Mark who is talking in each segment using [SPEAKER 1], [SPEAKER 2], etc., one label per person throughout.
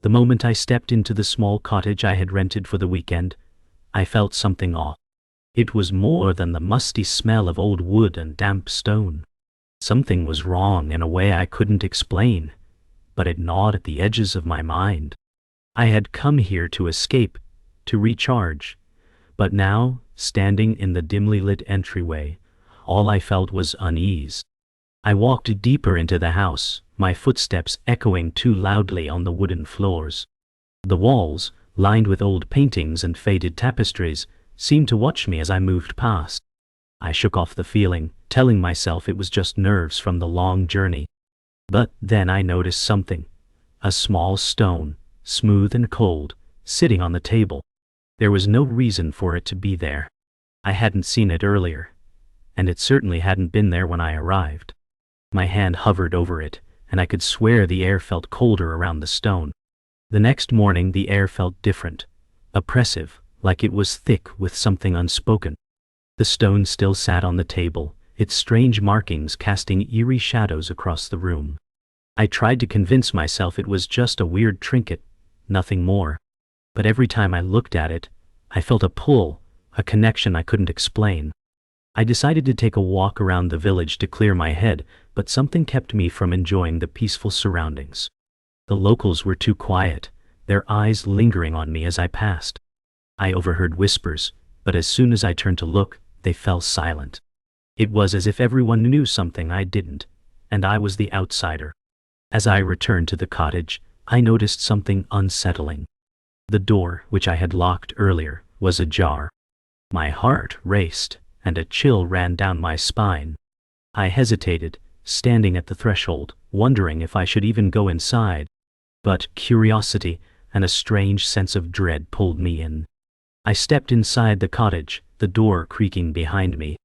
[SPEAKER 1] The moment I stepped into the small cottage I had rented for the weekend, I felt something off. It was more than the musty smell of old wood and damp stone. Something was wrong in a way I couldn't explain, but it gnawed at the edges of my mind. I had come here to escape, to recharge, but now, standing in the dimly lit entryway, all I felt was unease. I walked deeper into the house, my footsteps echoing too loudly on the wooden floors. The walls, lined with old paintings and faded tapestries, seemed to watch me as I moved past. I shook off the feeling, telling myself it was just nerves from the long journey. But then I noticed something. A small stone, smooth and cold, sitting on the table. There was no reason for it to be there. I hadn't seen it earlier, and it certainly hadn't been there when I arrived. My hand hovered over it, and I could swear the air felt colder around the stone. The next morning the air felt different, oppressive, like it was thick with something unspoken. The stone still sat on the table, its strange markings casting eerie shadows across the room. I tried to convince myself it was just a weird trinket, nothing more. But every time I looked at it, I felt a pull, a connection I couldn't explain. I decided to take a walk around the village to clear my head, but something kept me from enjoying the peaceful surroundings. The locals were too quiet, their eyes lingering on me as I passed. I overheard whispers, but as soon as I turned to look, they fell silent. It was as if everyone knew something I didn't, and I was the outsider. As I returned to the cottage, I noticed something unsettling. The door, which I had locked earlier, was ajar. My heart raced, and a chill ran down my spine. I hesitated, standing at the threshold, wondering if I should even go inside. But curiosity and a strange sense of dread pulled me in. I stepped inside the cottage, the door creaking behind me.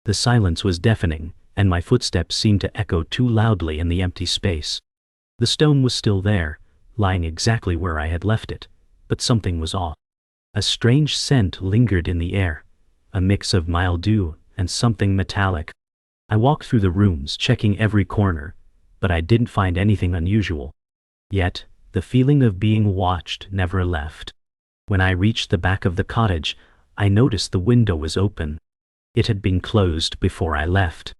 [SPEAKER 1] The silence was deafening, and my footsteps seemed to echo too loudly in the empty space. The stone was still there, lying exactly where I had left it, but something was off. A strange scent lingered in the air, a mix of mildew and something metallic. I walked through the rooms, checking every corner, but I didn't find anything unusual. Yet, the feeling of being watched never left. When I reached the back of the cottage, I noticed the window was open. It had been closed before I left.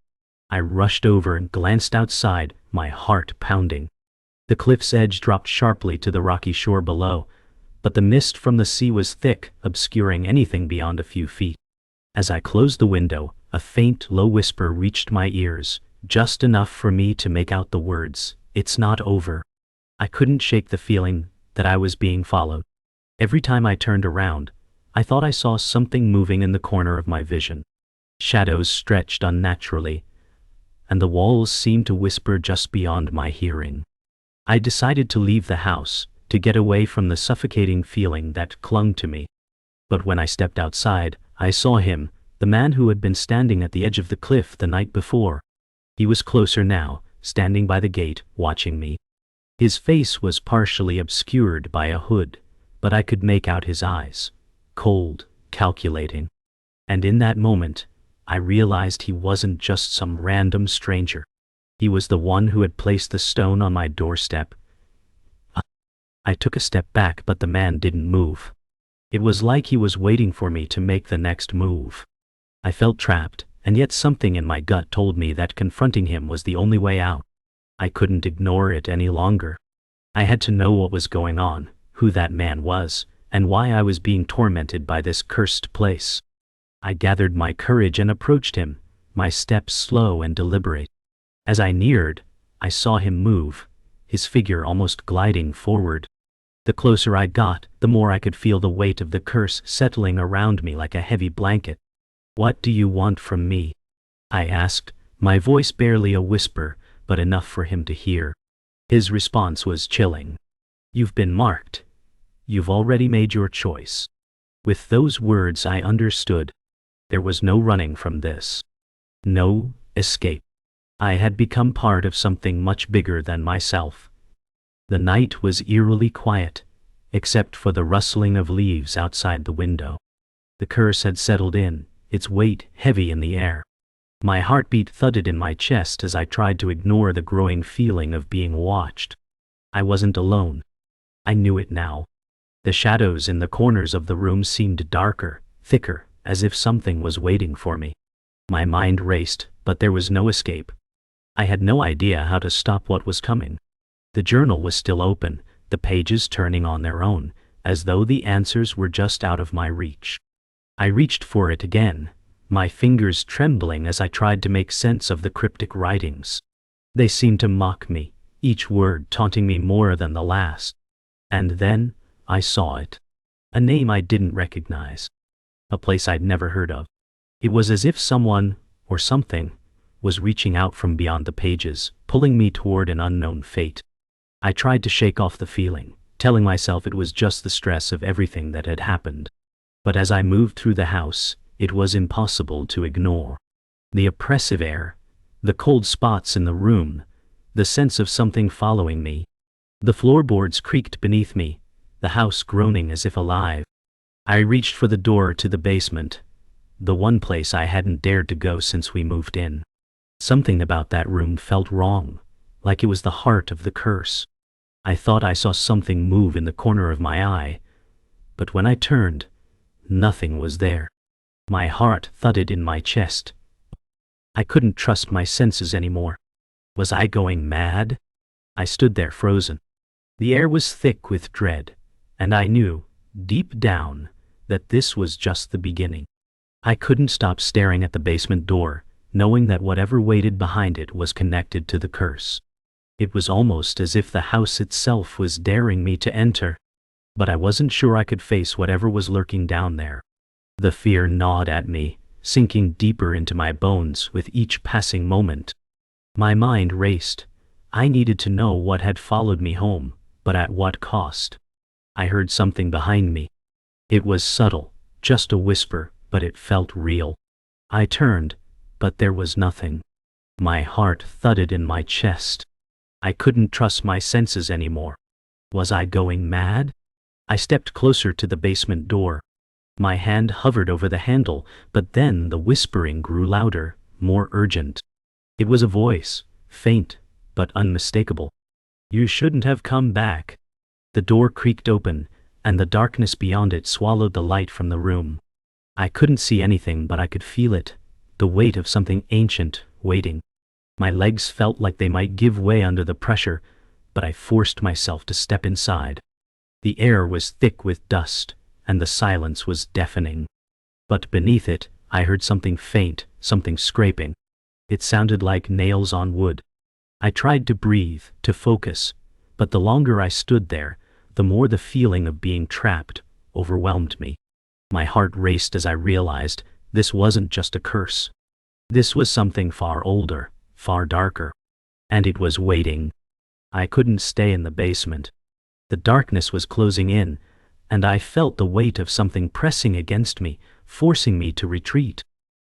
[SPEAKER 1] I rushed over and glanced outside, my heart pounding. The cliff's edge dropped sharply to the rocky shore below, but the mist from the sea was thick, obscuring anything beyond a few feet. As I closed the window, a faint, low whisper reached my ears, just enough for me to make out the words, "It's not over." I couldn't shake the feeling that I was being followed. Every time I turned around, I thought I saw something moving in the corner of my vision. Shadows stretched unnaturally, and the walls seemed to whisper just beyond my hearing. I decided to leave the house, to get away from the suffocating feeling that clung to me. But when I stepped outside, I saw him, the man who had been standing at the edge of the cliff the night before. He was closer now, standing by the gate, watching me. His face was partially obscured by a hood, but I could make out his eyes, cold, calculating. And in that moment, I realized he wasn't just some random stranger. He was the one who had placed the stone on my doorstep. I took a step back, but the man didn't move. It was like he was waiting for me to make the next move. I felt trapped, and yet something in my gut told me that confronting him was the only way out. I couldn't ignore it any longer. I had to know what was going on, who that man was, and why I was being tormented by this cursed place. I gathered my courage and approached him, my steps slow and deliberate. As I neared, I saw him move, his figure almost gliding forward. The closer I got, the more I could feel the weight of the curse settling around me like a heavy blanket. "What do you want from me?" I asked, my voice barely a whisper, but enough for him to hear. His response was chilling. "You've been marked. You've already made your choice." With those words I understood. There was no running from this. No escape. I had become part of something much bigger than myself. The night was eerily quiet, except for the rustling of leaves outside the window. The curse had settled in, its weight heavy in the air. My heartbeat thudded in my chest as I tried to ignore the growing feeling of being watched. I wasn't alone. I knew it now. The shadows in the corners of the room seemed darker, thicker, as if something was waiting for me. My mind raced, but there was no escape. I had no idea how to stop what was coming. The journal was still open, the pages turning on their own, as though the answers were just out of my reach. I reached for it again, my fingers trembling as I tried to make sense of the cryptic writings. They seemed to mock me, each word taunting me more than the last. And then, I saw it. A name I didn't recognize. A place I'd never heard of. It was as if someone, or something, was reaching out from beyond the pages, pulling me toward an unknown fate. I tried to shake off the feeling, telling myself it was just the stress of everything that had happened. But as I moved through the house, it was impossible to ignore. The oppressive air, the cold spots in the room, the sense of something following me. The floorboards creaked beneath me, the house groaning as if alive. I reached for the door to the basement, the one place I hadn't dared to go since we moved in. Something about that room felt wrong, like it was the heart of the curse. I thought I saw something move in the corner of my eye, but when I turned, nothing was there. My heart thudded in my chest. I couldn't trust my senses anymore. Was I going mad? I stood there frozen. The air was thick with dread, and I knew, deep down, that this was just the beginning. I couldn't stop staring at the basement door, knowing that whatever waited behind it was connected to the curse. It was almost as if the house itself was daring me to enter. But I wasn't sure I could face whatever was lurking down there. The fear gnawed at me, sinking deeper into my bones with each passing moment. My mind raced. I needed to know what had followed me home, but at what cost? I heard something behind me. It was subtle, just a whisper, but it felt real. I turned, but there was nothing. My heart thudded in my chest. I couldn't trust my senses anymore. Was I going mad? I stepped closer to the basement door. My hand hovered over the handle, but then the whispering grew louder, more urgent. It was a voice, faint, but unmistakable. You shouldn't have come back. The door creaked open, and the darkness beyond it swallowed the light from the room. I couldn't see anything, but I could feel it, the weight of something ancient, waiting. My legs felt like they might give way under the pressure, but I forced myself to step inside. The air was thick with dust, and the silence was deafening. But beneath it, I heard something faint, something scraping. It sounded like nails on wood. I tried to breathe, to focus, but the longer I stood there, the more the feeling of being trapped overwhelmed me. My heart raced as I realized this wasn't just a curse. This was something far older, far darker. And it was waiting. I couldn't stay in the basement. The darkness was closing in, and I felt the weight of something pressing against me, forcing me to retreat.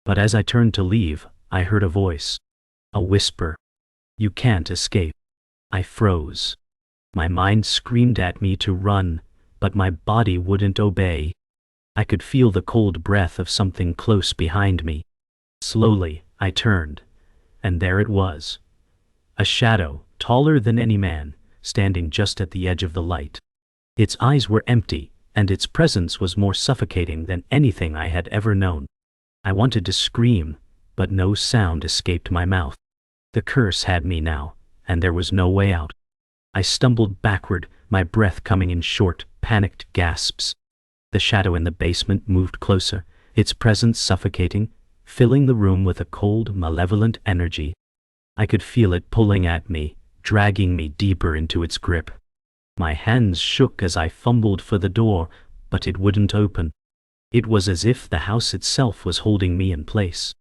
[SPEAKER 1] But as I turned to leave, I heard a voice. A whisper. You can't escape. I froze. My mind screamed at me to run, but my body wouldn't obey. I could feel the cold breath of something close behind me. Slowly, I turned, and there it was. A shadow, taller than any man, standing just at the edge of the light. Its eyes were empty, and its presence was more suffocating than anything I had ever known. I wanted to scream, but no sound escaped my mouth. The curse had me now, and there was no way out. I stumbled backward, my breath coming in short, panicked gasps. The shadow in the basement moved closer, its presence suffocating, filling the room with a cold, malevolent energy. I could feel it pulling at me, dragging me deeper into its grip. My hands shook as I fumbled for the door, but it wouldn't open. It was as if the house itself was holding me in place.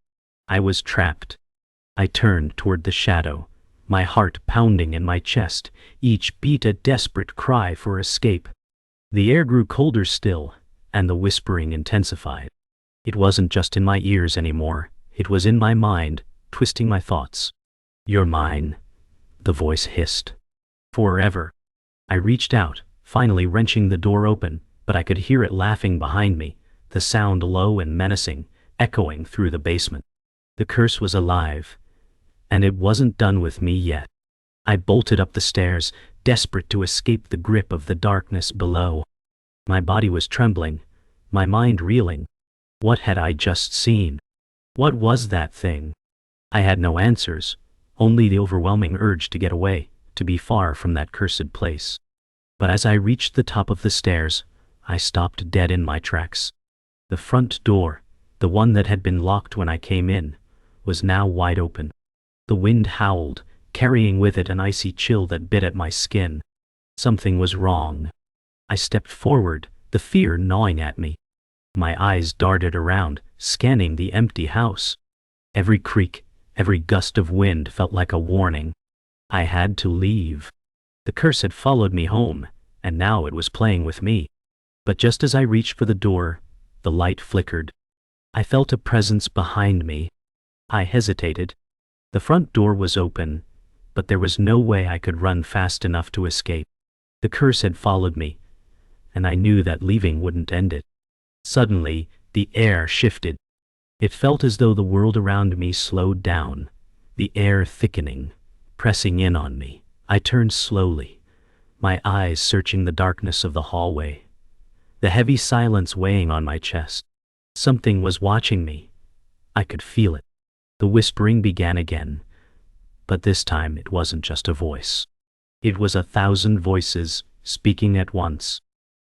[SPEAKER 1] I was trapped. I turned toward the shadow, my heart pounding in my chest, each beat a desperate cry for escape. The air grew colder still, and the whispering intensified. It wasn't just in my ears anymore, it was in my mind, twisting my thoughts. You're mine, the voice hissed. Forever. I reached out, finally wrenching the door open, but I could hear it laughing behind me, the sound low and menacing, echoing through the basement. The curse was alive, and it wasn't done with me yet. I bolted up the stairs, desperate to escape the grip of the darkness below. My body was trembling, my mind reeling. What had I just seen? What was that thing? I had no answers, only the overwhelming urge to get away, to be far from that cursed place. But as I reached the top of the stairs, I stopped dead in my tracks. The front door, the one that had been locked when I came in, was now wide open. The wind howled, carrying with it an icy chill that bit at my skin. Something was wrong. I stepped forward, the fear gnawing at me. My eyes darted around, scanning the empty house. Every creak, every gust of wind felt like a warning. I had to leave. The curse had followed me home, and now it was playing with me. But just as I reached for the door, the light flickered. I felt a presence behind me. I hesitated. The front door was open, but there was no way I could run fast enough to escape. The curse had followed me, and I knew that leaving wouldn't end it. Suddenly, the air shifted. It felt as though the world around me slowed down, the air thickening, pressing in on me. I turned slowly, my eyes searching the darkness of the hallway, the heavy silence weighing on my chest. Something was watching me. I could feel it. The whispering began again, but this time it wasn't just a voice. It was 1,000 voices speaking at once.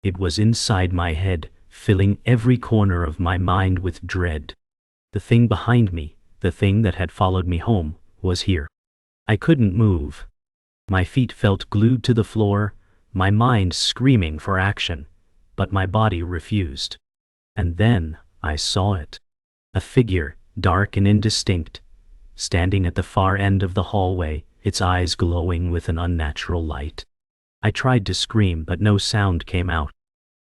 [SPEAKER 1] It was inside my head, filling every corner of my mind with dread. The thing behind me, the thing that had followed me home, was here. I couldn't move. My feet felt glued to the floor, my mind screaming for action, but my body refused. And then I saw it. A figure, dark and indistinct, standing at the far end of the hallway, its eyes glowing with an unnatural light. I tried to scream, but no sound came out.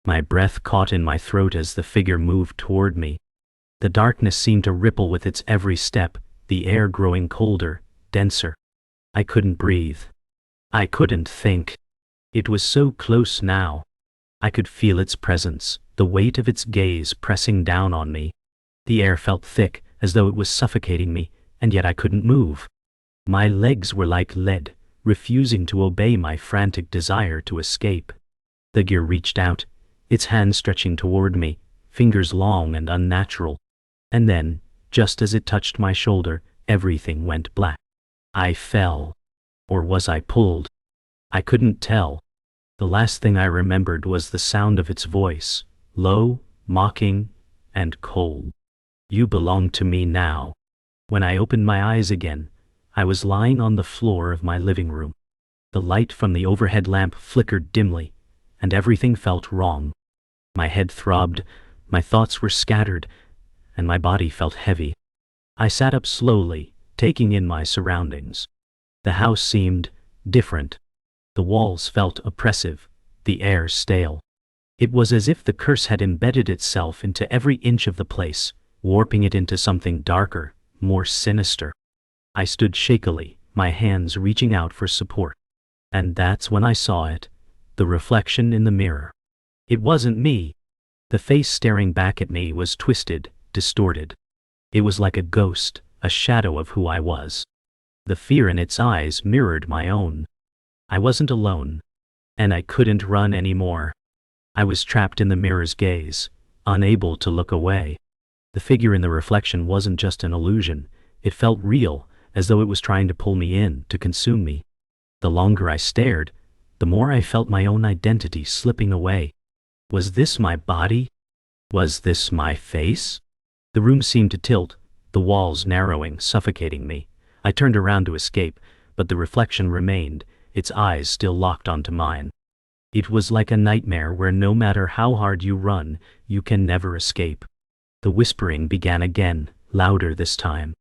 [SPEAKER 1] My breath caught in my throat as the figure moved toward me. The darkness seemed to ripple with its every step, the air growing colder, denser. I couldn't breathe. I couldn't think. It was so close now. I could feel its presence, the weight of its gaze pressing down on me. The air felt thick, as though it was suffocating me, and yet I couldn't move. My legs were like lead, refusing to obey my frantic desire to escape. The figure reached out, its hand stretching toward me, fingers long and unnatural. And then, just as it touched my shoulder, everything went black. I fell. Or was I pulled? I couldn't tell. The last thing I remembered was the sound of its voice, low, mocking, and cold. You belong to me now. When I opened my eyes again, I was lying on the floor of my living room. The light from the overhead lamp flickered dimly, and everything felt wrong. My head throbbed, my thoughts were scattered, and my body felt heavy. I sat up slowly, taking in my surroundings. The house seemed different. The walls felt oppressive, the air stale. It was as if the curse had embedded itself into every inch of the place, warping it into something darker, more sinister. I stood shakily, my hands reaching out for support. And that's when I saw it, the reflection in the mirror. It wasn't me. The face staring back at me was twisted, distorted. It was like a ghost, a shadow of who I was. The fear in its eyes mirrored my own. I wasn't alone, and I couldn't run anymore. I was trapped in the mirror's gaze, unable to look away. The figure in the reflection wasn't just an illusion, it felt real, as though it was trying to pull me in, to consume me. The longer I stared, the more I felt my own identity slipping away. Was this my body? Was this my face? The room seemed to tilt, the walls narrowing, suffocating me. I turned around to escape, but the reflection remained, its eyes still locked onto mine. It was like a nightmare where no matter how hard you run, you can never escape. The whispering began again, louder this time.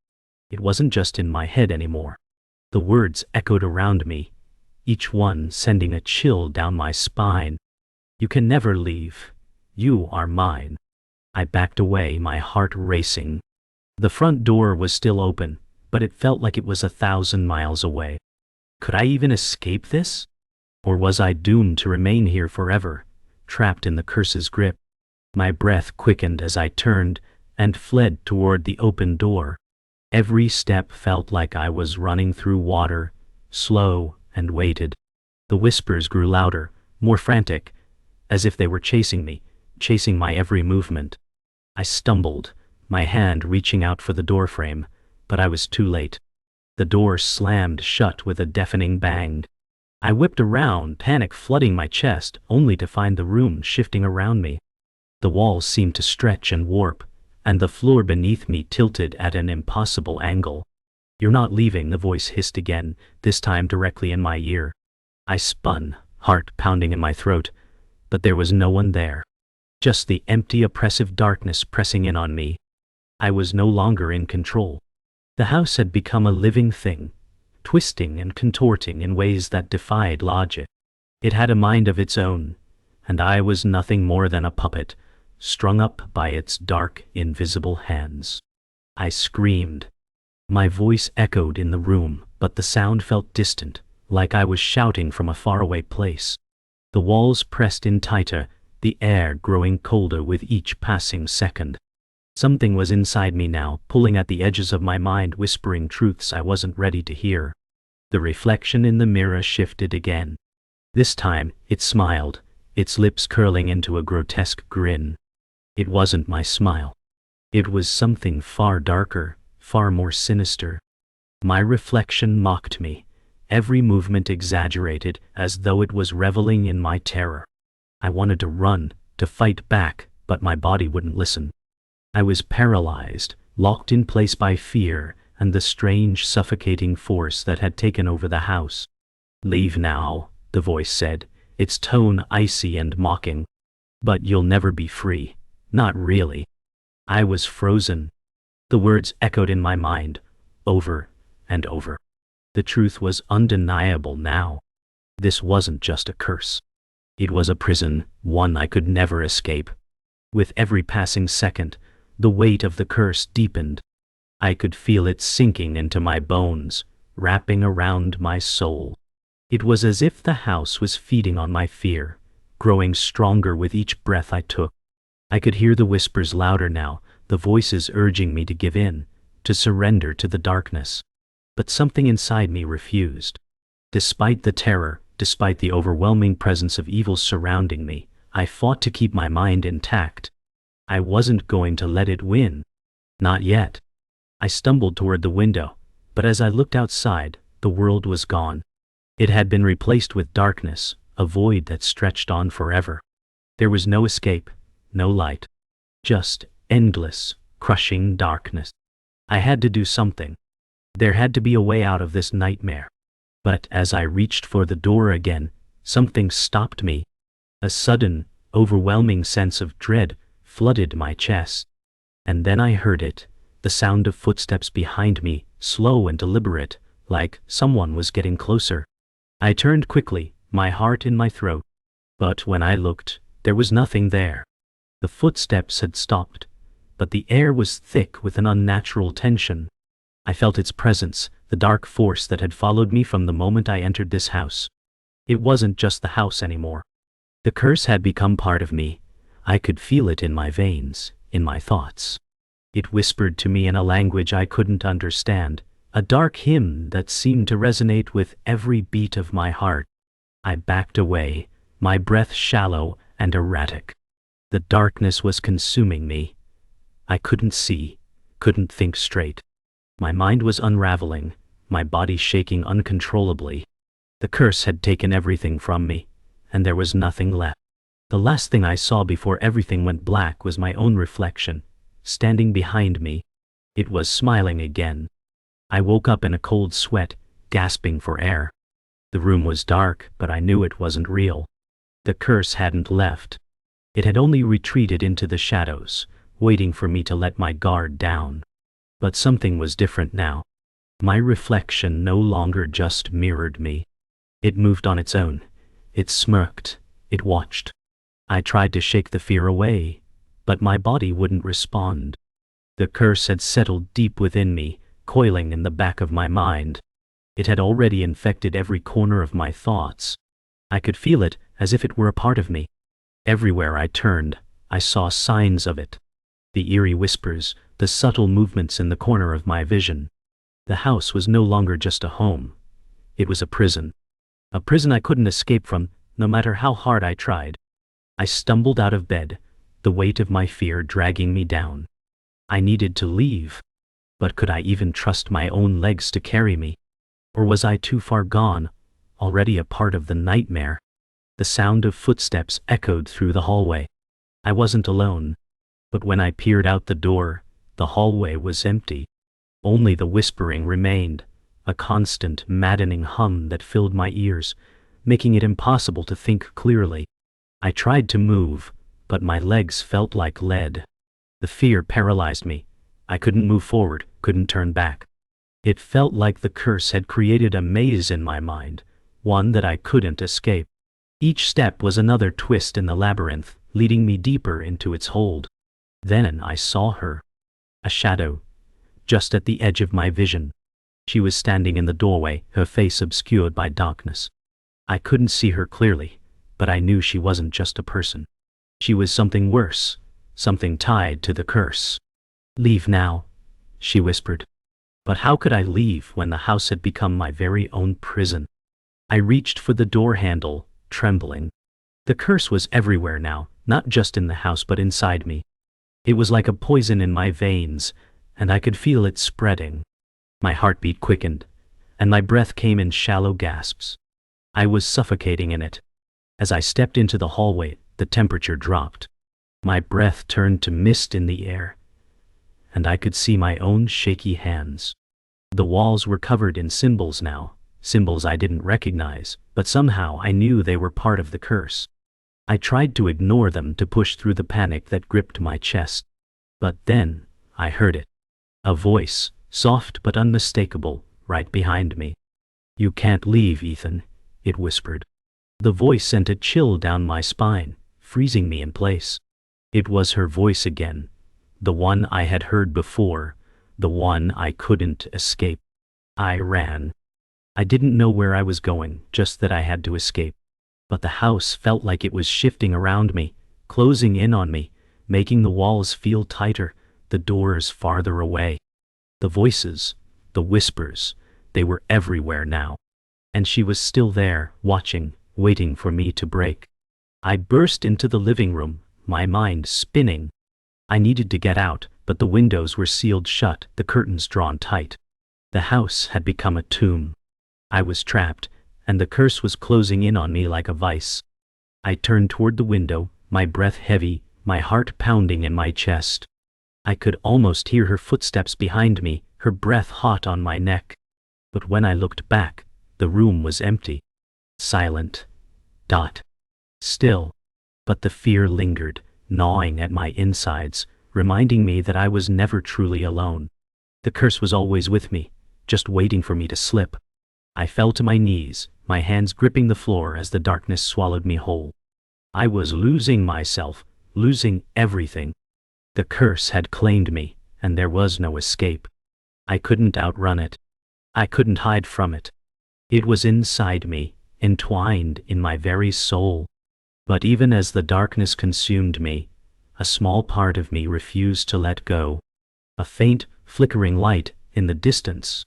[SPEAKER 1] It wasn't just in my head anymore. The words echoed around me, each one sending a chill down my spine. You can never leave. You are mine. I backed away, my heart racing. The front door was still open, but it felt like it was 1,000 miles away. Could I even escape this? Or was I doomed to remain here forever, trapped in the curse's grip? My breath quickened as I turned and fled toward the open door. Every step felt like I was running through water, slow and weighted. The whispers grew louder, more frantic, as if they were chasing me, chasing my every movement. I stumbled, my hand reaching out for the doorframe, but I was too late. The door slammed shut with a deafening bang. I whipped around, panic flooding my chest, only to find the room shifting around me. The walls seemed to stretch and warp, and the floor beneath me tilted at an impossible angle. "You're not leaving," the voice hissed again, this time directly in my ear. I spun, heart pounding in my throat, but there was no one there. Just the empty, oppressive darkness pressing in on me. I was no longer in control. The house had become a living thing, twisting and contorting in ways that defied logic. It had a mind of its own, and I was nothing more than a puppet, strung up by its dark, invisible hands. I screamed. My voice echoed in the room, but the sound felt distant, like I was shouting from a faraway place. The walls pressed in tighter, the air growing colder with each passing second. Something was inside me now, pulling at the edges of my mind, whispering truths I wasn't ready to hear. The reflection in the mirror shifted again. This time, it smiled, its lips curling into a grotesque grin. It wasn't my smile. It was something far darker, far more sinister. My reflection mocked me, every movement exaggerated, as though it was reveling in my terror. I wanted to run, to fight back, but my body wouldn't listen. I was paralyzed, locked in place by fear and the strange, suffocating force that had taken over the house. "Leave now," the voice said, its tone icy and mocking. "But you'll never be free. Not really." I was frozen. The words echoed in my mind, over and over. The truth was undeniable now. This wasn't just a curse. It was a prison, one I could never escape. With every passing second, the weight of the curse deepened. I could feel it sinking into my bones, wrapping around my soul. It was as if the house was feeding on my fear, growing stronger with each breath I took. I could hear the whispers louder now, the voices urging me to give in, to surrender to the darkness. But something inside me refused. Despite the terror, despite the overwhelming presence of evil surrounding me, I fought to keep my mind intact. I wasn't going to let it win. Not yet. I stumbled toward the window, but as I looked outside, the world was gone. It had been replaced with darkness, a void that stretched on forever. There was no escape, no light. Just endless, crushing darkness. I had to do something. There had to be a way out of this nightmare. But as I reached for the door again, something stopped me. A sudden, overwhelming sense of dread flooded my chest. And then I heard it, the sound of footsteps behind me, slow and deliberate, like someone was getting closer. I turned quickly, my heart in my throat. But when I looked, there was nothing there. The footsteps had stopped, but the air was thick with an unnatural tension. I felt its presence, the dark force that had followed me from the moment I entered this house. It wasn't just the house anymore. The curse had become part of me. I could feel it in my veins, in my thoughts. It whispered to me in a language I couldn't understand, a dark hymn that seemed to resonate with every beat of my heart. I backed away, my breath shallow and erratic. The darkness was consuming me. I couldn't see, couldn't think straight. My mind was unraveling, my body shaking uncontrollably. The curse had taken everything from me, and there was nothing left. The last thing I saw before everything went black was my own reflection, standing behind me. It was smiling again. I woke up in a cold sweat, gasping for air. The room was dark, but I knew it wasn't real. The curse hadn't left. It had only retreated into the shadows, waiting for me to let my guard down. But something was different now. My reflection no longer just mirrored me. It moved on its own. It smirked. It watched. I tried to shake the fear away, but my body wouldn't respond. The curse had settled deep within me, coiling in the back of my mind. It had already infected every corner of my thoughts. I could feel it as if it were a part of me. Everywhere I turned, I saw signs of it. The eerie whispers, the subtle movements in the corner of my vision. The house was no longer just a home. It was a prison. A prison I couldn't escape from, no matter how hard I tried. I stumbled out of bed, the weight of my fear dragging me down. I needed to leave. But could I even trust my own legs to carry me? Or was I too far gone, already a part of the nightmare? The sound of footsteps echoed through the hallway. I wasn't alone. But when I peered out the door, the hallway was empty. Only the whispering remained, a constant, maddening hum that filled my ears, making it impossible to think clearly. I tried to move, but my legs felt like lead. The fear paralyzed me. I couldn't move forward, couldn't turn back. It felt like the curse had created a maze in my mind, one that I couldn't escape. Each step was another twist in the labyrinth, leading me deeper into its hold. Then I saw her. A shadow, just at the edge of my vision. She was standing in the doorway, her face obscured by darkness. I couldn't see her clearly, but I knew she wasn't just a person. She was something worse, something tied to the curse. "Leave now," she whispered. But how could I leave when the house had become my very own prison? I reached for the door handle, trembling. The curse was everywhere now, not just in the house but inside me. It was like a poison in my veins, and I could feel it spreading. My heartbeat quickened, and my breath came in shallow gasps. I was suffocating in it. As I stepped into the hallway, the temperature dropped. My breath turned to mist in the air, and I could see my own shaky hands. The walls were covered in symbols now, symbols I didn't recognize, but somehow I knew they were part of the curse. I tried to ignore them to push through the panic that gripped my chest. But then, I heard it. A voice, soft but unmistakable, right behind me. "You can't leave, Ethan," it whispered. The voice sent a chill down my spine, freezing me in place. It was her voice again, the one I had heard before, the one I couldn't escape. I ran. I didn't know where I was going, just that I had to escape. But the house felt like it was shifting around me, closing in on me, making the walls feel tighter, the doors farther away. The voices, the whispers, they were everywhere now. And she was still there, watching, waiting for me to break. I burst into the living room, my mind spinning. I needed to get out, but the windows were sealed shut, the curtains drawn tight. The house had become a tomb. I was trapped, and the curse was closing in on me like a vice. I turned toward the window, my breath heavy, my heart pounding in my chest. I could almost hear her footsteps behind me, her breath hot on my neck. But when I looked back, the room was empty. Silent. Still. But the fear lingered, gnawing at my insides, reminding me that I was never truly alone. The curse was always with me, just waiting for me to slip. I fell to my knees, my hands gripping the floor as the darkness swallowed me whole. I was losing myself, losing everything. The curse had claimed me, and there was no escape. I couldn't outrun it. I couldn't hide from it. It was inside me, entwined in my very soul. But even as the darkness consumed me, a small part of me refused to let go. A faint, flickering light in the distance.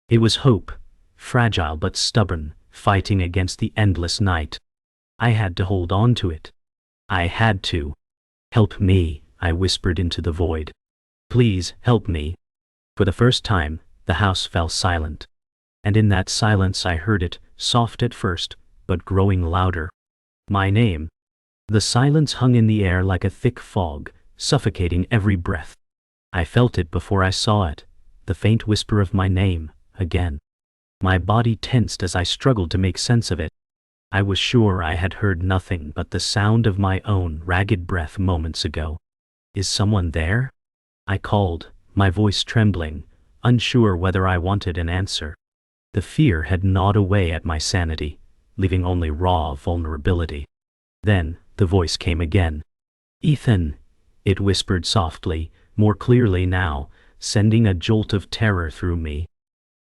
[SPEAKER 1] It was hope, fragile but stubborn, fighting against the endless night. I had to hold on to it. I had to. "Help me," I whispered into the void. "Please help me." For the first time, the house fell silent. And in that silence I heard it, soft at first, but growing louder. My name. The silence hung in the air like a thick fog, suffocating every breath. I felt it before I saw it, the faint whisper of my name, again. My body tensed as I struggled to make sense of it. I was sure I had heard nothing but the sound of my own ragged breath moments ago. "Is someone there?" I called, my voice trembling, unsure whether I wanted an answer. The fear had gnawed away at my sanity, leaving only raw vulnerability. Then, the voice came again. "Ethan," it whispered softly, more clearly now, sending a jolt of terror through me.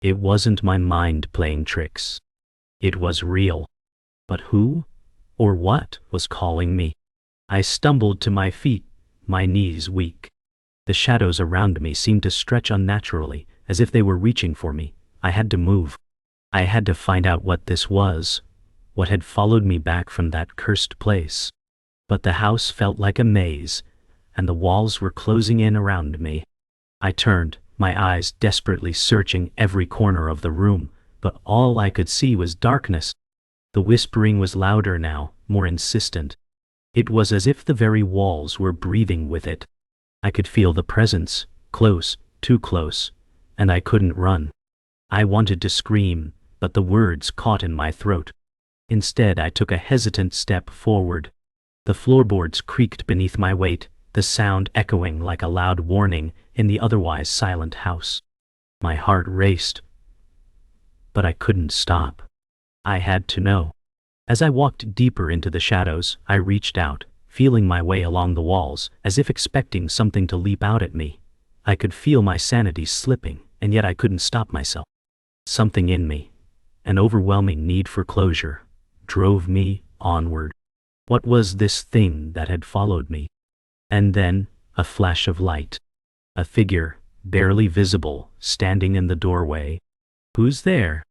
[SPEAKER 1] It wasn't my mind playing tricks. It was real. But who, or what, was calling me? I stumbled to my feet, my knees weak. The shadows around me seemed to stretch unnaturally, as if they were reaching for me. I had to move. I had to find out what this was, what had followed me back from that cursed place. But the house felt like a maze, and the walls were closing in around me. I turned, my eyes desperately searching every corner of the room, but all I could see was darkness. The whispering was louder now, more insistent. It was as if the very walls were breathing with it. I could feel the presence, close, too close, and I couldn't run. I wanted to scream, but the words caught in my throat. Instead, I took a hesitant step forward. The floorboards creaked beneath my weight, the sound echoing like a loud warning in the otherwise silent house. My heart raced, but I couldn't stop. I had to know. As I walked deeper into the shadows, I reached out, feeling my way along the walls, as if expecting something to leap out at me. I could feel my sanity slipping, and yet I couldn't stop myself. Something in me, an overwhelming need for closure, drove me onward. What was this thing that had followed me? And then, a flash of light. A figure, barely visible, standing in the doorway. "Who's there?"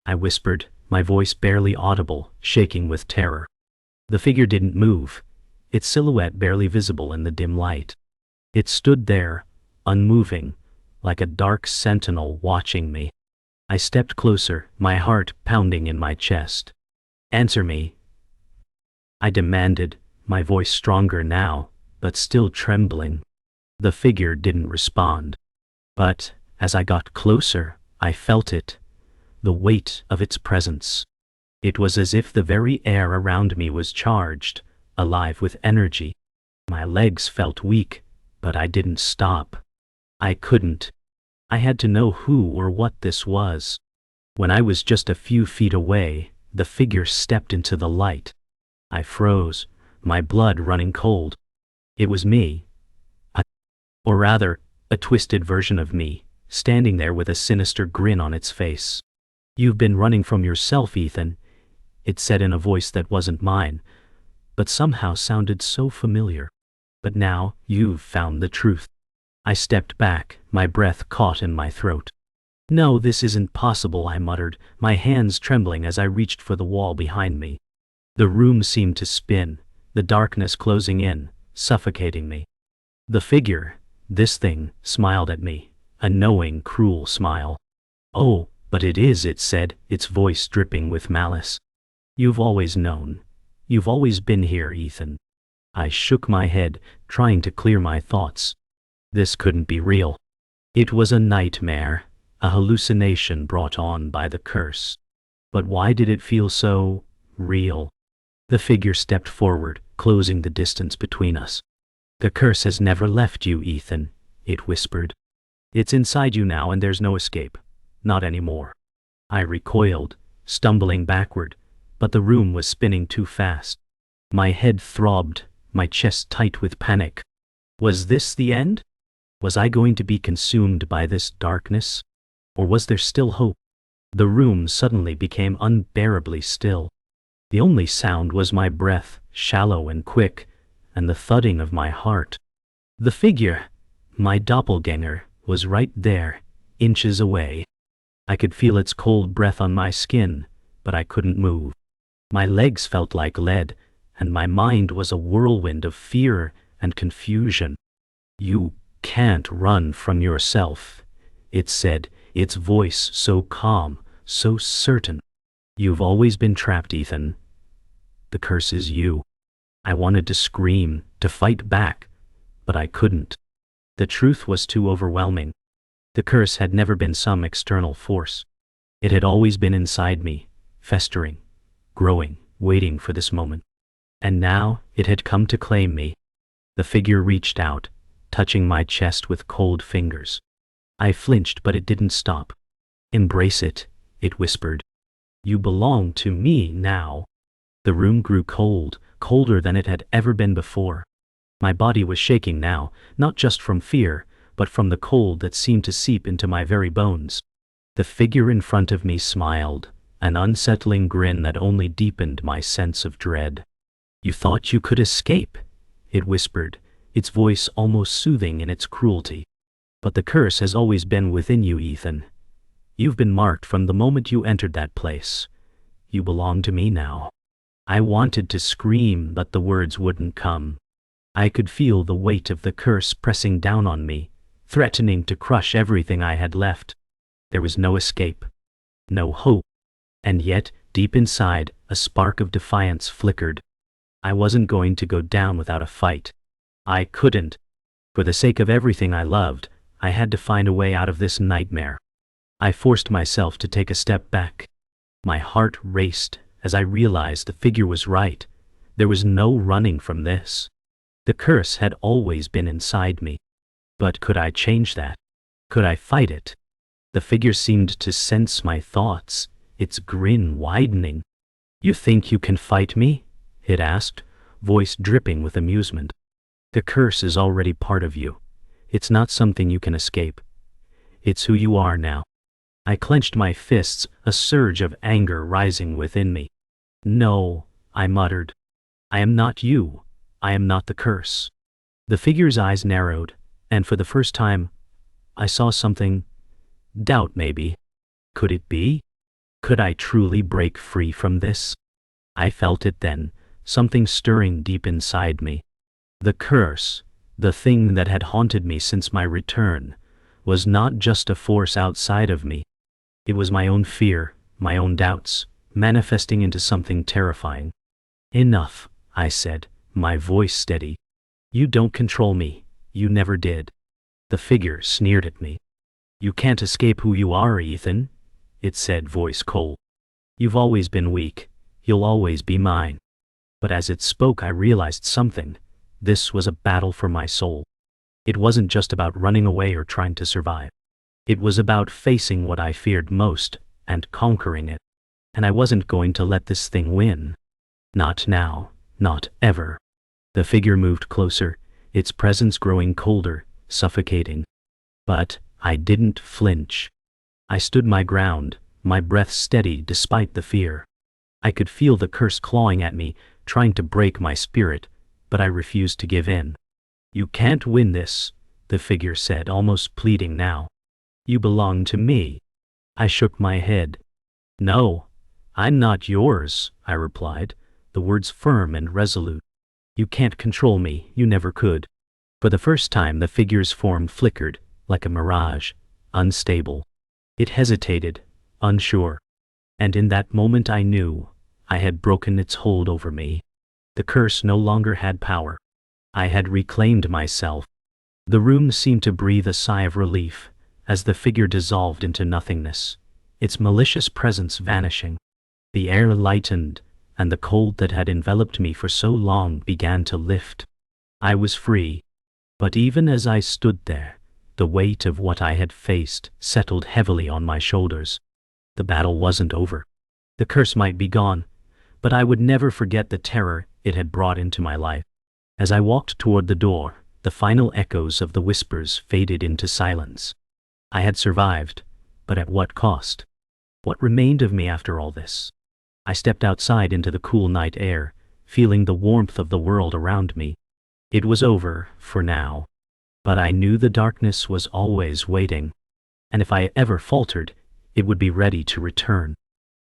[SPEAKER 1] I whispered, my voice barely audible, shaking with terror. The figure didn't move, its silhouette barely visible in the dim light. It stood there, unmoving, like a dark sentinel watching me. I stepped closer, my heart pounding in my chest. "Answer me," I demanded, my voice stronger now, but still trembling. The figure didn't respond. But, as I got closer, I felt it, the weight of its presence. It was as if the very air around me was charged, alive with energy. My legs felt weak, but I didn't stop. I couldn't. I had to know who or what this was. When I was just a few feet away, the figure stepped into the light. I froze, my blood running cold. It was me. Or rather, a twisted version of me, standing there with a sinister grin on its face. "You've been running from yourself, Ethan," it said in a voice that wasn't mine, but somehow sounded so familiar. "But now, you've found the truth." I stepped back, my breath caught in my throat. "No, this isn't possible," I muttered, my hands trembling as I reached for the wall behind me. The room seemed to spin, the darkness closing in, suffocating me. The figure, this thing, smiled at me, a knowing, cruel smile. "Oh, but it is," it said, its voice dripping with malice. "You've always known. You've always been here, Ethan." I shook my head, trying to clear my thoughts. This couldn't be real. It was a nightmare, a hallucination brought on by the curse. But why did it feel so real? The figure stepped forward, closing the distance between us. "The curse has never left you, Ethan," it whispered. "It's inside you now and there's no escape. Not anymore." I recoiled, stumbling backward, but the room was spinning too fast. My head throbbed, my chest tight with panic. Was this the end? Was I going to be consumed by this darkness? Or was there still hope? The room suddenly became unbearably still. The only sound was my breath, shallow and quick, and the thudding of my heart. The figure, my doppelganger, was right there, inches away. I could feel its cold breath on my skin, but I couldn't move. My legs felt like lead, and my mind was a whirlwind of fear and confusion. "You can't run from yourself," it said, its voice so calm, so certain. "You've always been trapped, Ethan. The curse is you." I wanted to scream, to fight back, but I couldn't. The truth was too overwhelming. The curse had never been some external force. It had always been inside me, festering, growing, waiting for this moment. And now it had come to claim me. The figure reached out, touching my chest with cold fingers. I flinched, but it didn't stop. "Embrace it," it whispered. "You belong to me now." The room grew cold, colder than it had ever been before. My body was shaking now, not just from fear, but from the cold that seemed to seep into my very bones. The figure in front of me smiled, an unsettling grin that only deepened my sense of dread. "You thought you could escape," it whispered, its voice almost soothing in its cruelty. "But the curse has always been within you, Ethan. You've been marked from the moment you entered that place. You belong to me now." I wanted to scream, but the words wouldn't come. I could feel the weight of the curse pressing down on me, threatening to crush everything I had left. There was no escape, no hope, and yet, deep inside, a spark of defiance flickered. I wasn't going to go down without a fight. I couldn't. For the sake of everything I loved, I had to find a way out of this nightmare. I forced myself to take a step back. My heart raced as I realized the figure was right. There was no running from this. The curse had always been inside me. But could I change that? Could I fight it? The figure seemed to sense my thoughts, its grin widening. "You think you can fight me?" it asked, voice dripping with amusement. "The curse is already part of you. It's not something you can escape. It's who you are now." I clenched my fists, a surge of anger rising within me. "No," I muttered. "I am not you. I am not the curse." The figure's eyes narrowed, and for the first time, I saw something. Doubt, maybe. Could it be? Could I truly break free from this? I felt it then, something stirring deep inside me. The curse, the thing that had haunted me since my return, was not just a force outside of me. It was my own fear, my own doubts, manifesting into something terrifying. "Enough," I said, my voice steady. "You don't control me. You never did." The figure sneered at me. "You can't escape who you are, Ethan," it said, voice cold. "You've always been weak. You'll always be mine." But as it spoke, I realized something. This was a battle for my soul. It wasn't just about running away or trying to survive. It was about facing what I feared most and conquering it. And I wasn't going to let this thing win. Not now, not ever. The figure moved closer, its presence growing colder, suffocating. But I didn't flinch. I stood my ground, my breath steady despite the fear. I could feel the curse clawing at me, trying to break my spirit, but I refused to give in. "You can't win this," the figure said, almost pleading now. "You belong to me." I shook my head. "No, I'm not yours," I replied, the words firm and resolute. "You can't control me, you never could." For the first time the figure's form flickered, like a mirage, unstable. It hesitated, unsure. And in that moment I knew I had broken its hold over me. The curse no longer had power. I had reclaimed myself. The room seemed to breathe a sigh of relief as the figure dissolved into nothingness, its malicious presence vanishing. The air lightened, and the cold that had enveloped me for so long began to lift. I was free. But even as I stood there, the weight of what I had faced settled heavily on my shoulders. The battle wasn't over. The curse might be gone, but I would never forget the terror it had brought into my life. As I walked toward the door, the final echoes of the whispers faded into silence. I had survived, but at what cost? What remained of me after all this? I stepped outside into the cool night air, feeling the warmth of the world around me. It was over, for now. But I knew the darkness was always waiting. And if I ever faltered, it would be ready to return.